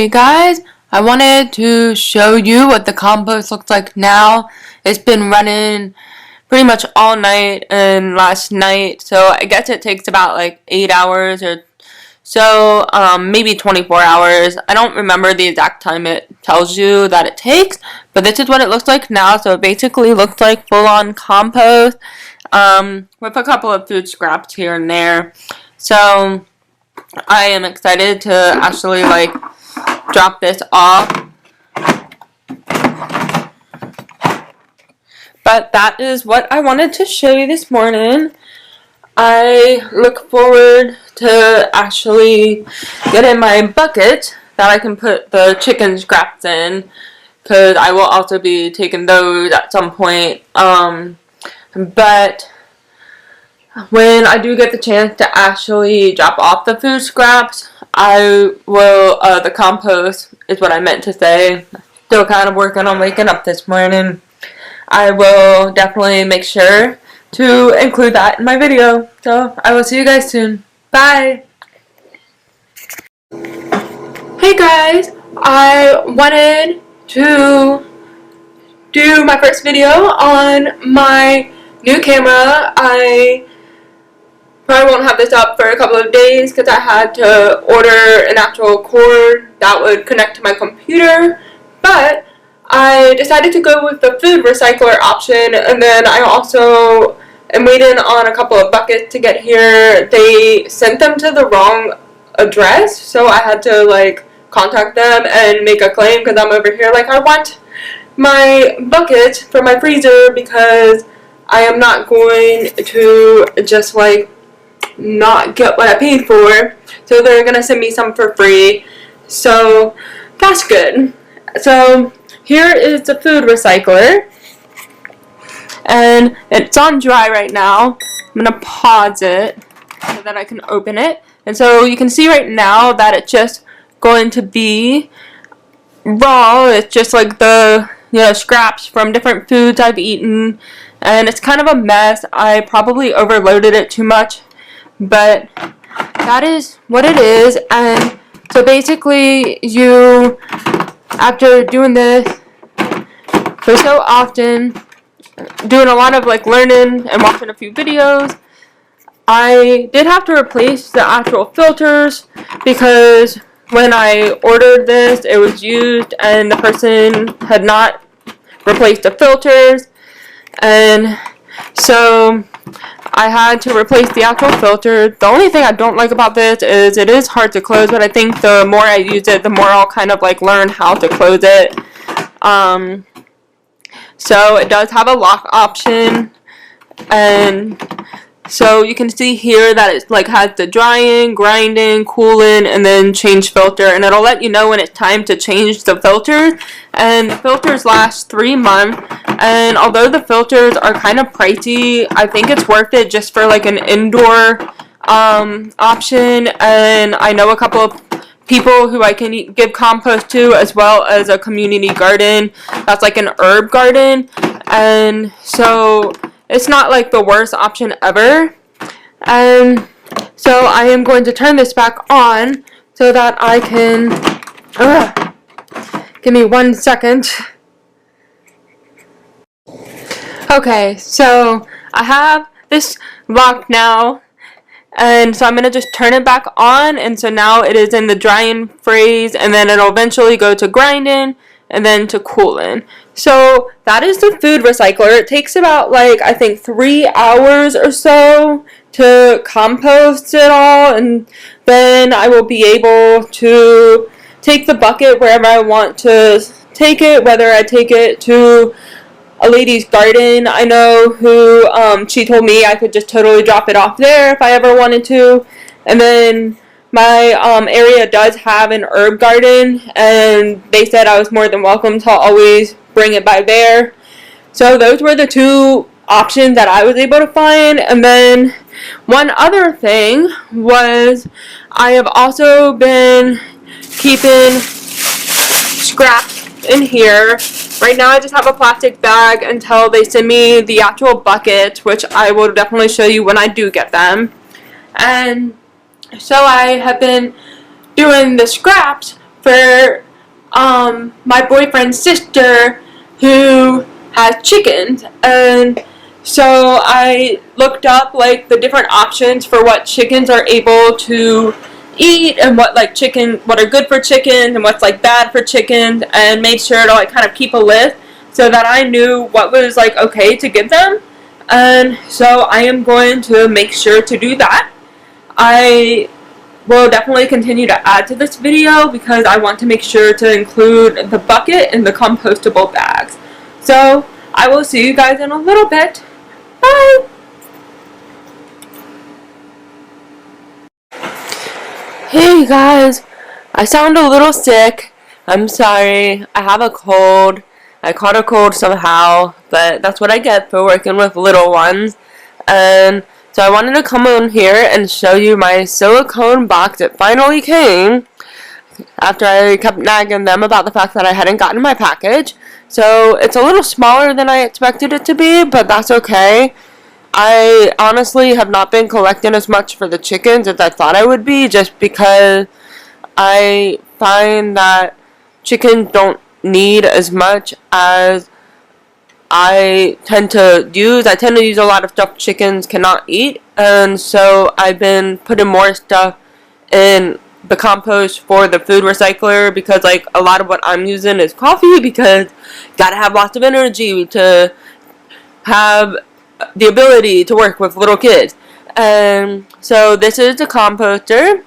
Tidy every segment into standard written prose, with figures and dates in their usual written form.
Hey guys, I wanted to show you what the compost looks like now. It's been running pretty much all night and last night, so I guess it takes about like 8 hours or so, maybe 24 hours. I don't remember the exact time it tells you that it takes, but this is what it looks like now. So it basically looks like full-on compost, with a couple of food scraps here and there. So I am excited to actually drop this off. But that is what I wanted to show you this morning. I look forward to actually getting my bucket that I can put the chicken scraps in, because I will also be taking those at some point. But when I do get the chance to actually drop off the food scraps, I will, the compost is what I meant to say. Still kind of working on waking up this morning. I will definitely make sure to include that in my video. So I will see you guys soon. Bye! Hey guys! I wanted to do my first video on my new camera. I probably won't have this up for a couple of days because I had to order an actual cord that would connect to my computer, but I decided to go with the food recycler option, and then I also am waiting on a couple of buckets to get here. They sent them to the wrong address, so I had to contact them and make a claim because I'm over here I want my bucket for my freezer, because I am not going to just not get what I paid for. So they're gonna send me some for free, so that's good. So here is the food recycler, and it's on dry right now. I'm gonna pause it so that I can open it, and so you can see right now that it's just going to be raw. It's just the scraps from different foods I've eaten, and it's kind of a mess. I probably overloaded it too much, but that is what it is. And so basically, you, after doing this for so often, doing a lot of learning and watching a few videos, I did have to replace the actual filters, because when I ordered this, it was used and the person had not replaced the filters, and so I had to replace the actual filter. The only thing I don't like about this is it is hard to close, but I think the more I use it, the more I'll kind of learn how to close it. So it does have a lock option, and so you can see here that it has the drying, grinding, cooling, and then change filter, and it'll let you know when it's time to change the filters. And the filters last 3 months, and although the filters are kind of pricey, I think it's worth it just for an indoor option. And I know a couple of people who I can give compost to, as well as a community garden that's an herb garden, and so it's not the worst option ever. And so I am going to turn this back on so that I can give me 1 second. Okay, so I have this locked now, and so I'm going to just turn it back on, and so now it is in the drying phase, and then it'll eventually go to grinding, and then to cooling. So that is the food recycler. It takes about I think 3 hours or so to compost it all, and then I will be able to take the bucket wherever I want to take it, whether I take it to a lady's garden I know who she told me I could just totally drop it off there if I ever wanted to. And then my area does have an herb garden, and they said I was more than welcome to always bring it by there. So those were the 2 options that I was able to find. And then one other thing was I have also been keeping scraps in here. Right now I just have a plastic bag until they send me the actual bucket, which I will definitely show you when I do get them. And so I have been doing the scraps for my boyfriend's sister who has chickens, and so I looked up like the different options for what chickens are able to eat and what are good for chickens and what's like bad for chickens, and made sure to like kind of keep a list so that I knew what was like okay to give them. And so I am going to make sure to do that. I will definitely continue to add to this video because I want to make sure to include the bucket and the compostable bags. So I will see you guys in a little bit. Bye! Hey guys, I sound a little sick. I'm sorry. I have a cold. I caught a cold somehow, but that's what I get for working with little ones. And so I wanted to come on here and show you my silicone box. It finally came after I kept nagging them about the fact that I hadn't gotten my package. So it's a little smaller than I expected it to be, but that's okay. I honestly have not been collecting as much for the chickens as I thought I would be, just because I find that chickens don't need as much as I tend to use. I tend to use a lot of stuff chickens cannot eat, and so I've been putting more stuff in the compost for the food recycler, because like a lot of what I'm using is coffee, because gotta have lots of energy to have the ability to work with little kids. And so this is the composter,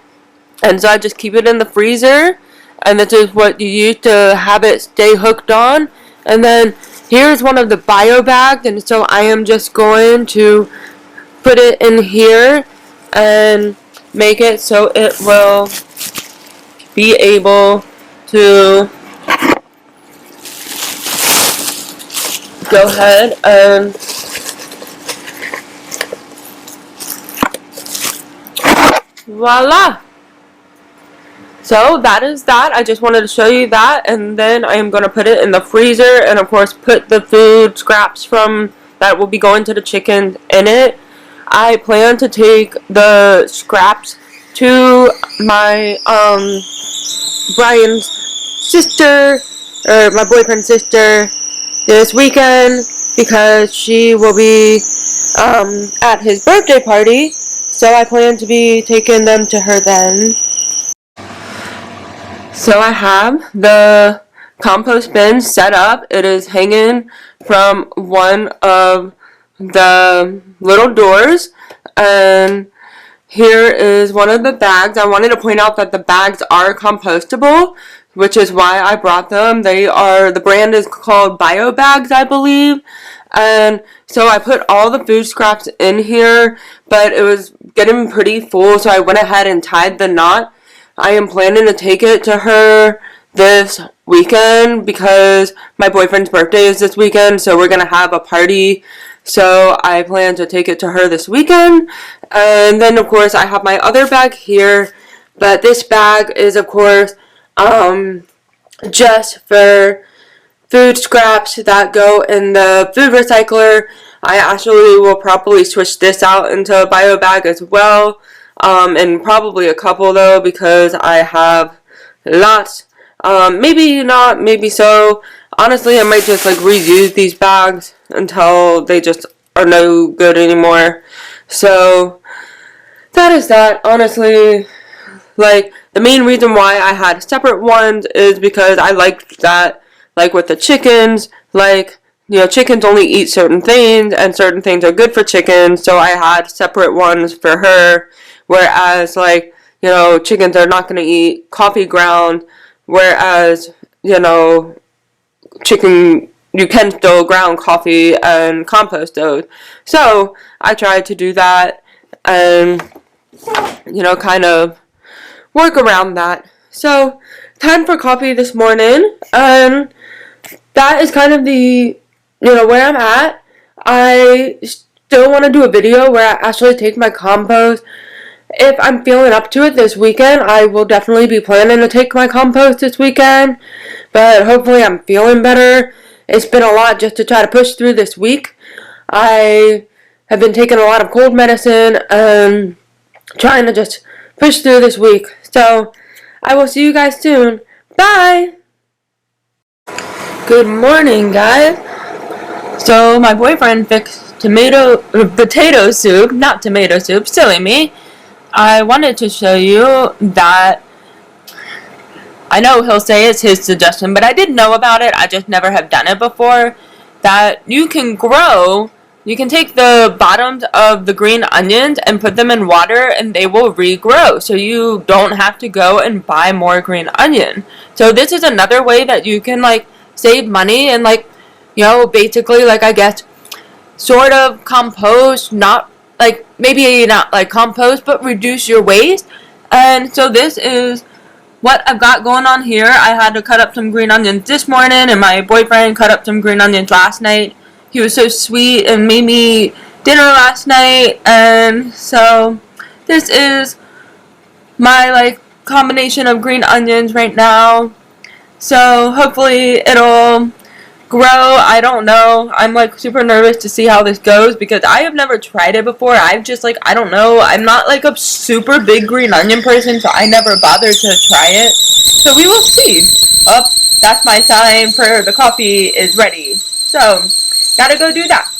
and so I just keep it in the freezer, and this is what you use to have it stay hooked on. And then here's one of the bio bags, and so I am just going to put it in here and make it so it will be able to go ahead and voila! So that is that. I just wanted to show you that, and then I am going to put it in the freezer, and of course put the food scraps from that will be going to the chicken in it. I plan to take the scraps to my Brian's sister, or my boyfriend's sister, this weekend, because she will be at his birthday party. So I plan to be taking them to her then. So I have the compost bin set up. It is hanging from one of the little doors, and here is one of the bags. I wanted to point out that the bags are compostable, which is why I brought them. The brand is called Bio Bags, I believe. And so I put all the food scraps in here, but it was getting pretty full, so I went ahead and tied the knot. I am planning to take it to her this weekend because my boyfriend's birthday is this weekend, so we're going to have a party. So I plan to take it to her this weekend. And then, of course, I have my other bag here, but this bag is, of course, just for food scraps that go in the food recycler. I actually will probably switch this out into a bio bag as well, and probably a couple though, because I have lots. Maybe not, maybe so. Honestly, I might just like reuse these bags until they just are no good anymore. So that is that. Honestly, like the main reason why I had separate ones is because I liked that, like with the chickens, like, you know, chickens only eat certain things, and certain things are good for chickens, so I had separate ones for her, whereas, like, you know, chickens are not going to eat coffee ground, whereas, you know, chicken, you can still ground coffee and compost those. So I tried to do that and, you know, kind of work around that. So time for coffee this morning, and that is kind of the, you know, where I'm at. I still want to do a video where I actually take my compost. If I'm feeling up to it this weekend, I will definitely be planning to take my compost this weekend, but hopefully I'm feeling better. It's been a lot just to try to push through this week. I have been taking a lot of cold medicine and trying to just push through this week. So I will see you guys soon. Bye! Good morning, guys. So my boyfriend fixed potato soup, not tomato soup, silly me. I wanted to show you that I know he'll say it's his suggestion, but I did know about it. I just never have done it before. That you can take the bottoms of the green onions and put them in water and they will regrow. So you don't have to go and buy more green onion. So this is another way that you can like save money and like, basically like I guess sort of compost, not like maybe not like compost, but reduce your waste. And so this is what I've got going on here. I had to cut up some green onions this morning, and my boyfriend cut up some green onions last night. He was so sweet and made me dinner last night, and so this is my like combination of green onions right now. So hopefully it'll grow. I don't know. I'm like super nervous to see how this goes because I have never tried it before. I've just like, I don't know. I'm not like a super big green onion person, so I never bothered to try it. So we will see. Oh, that's my sign for the coffee is ready. So, gotta go do that.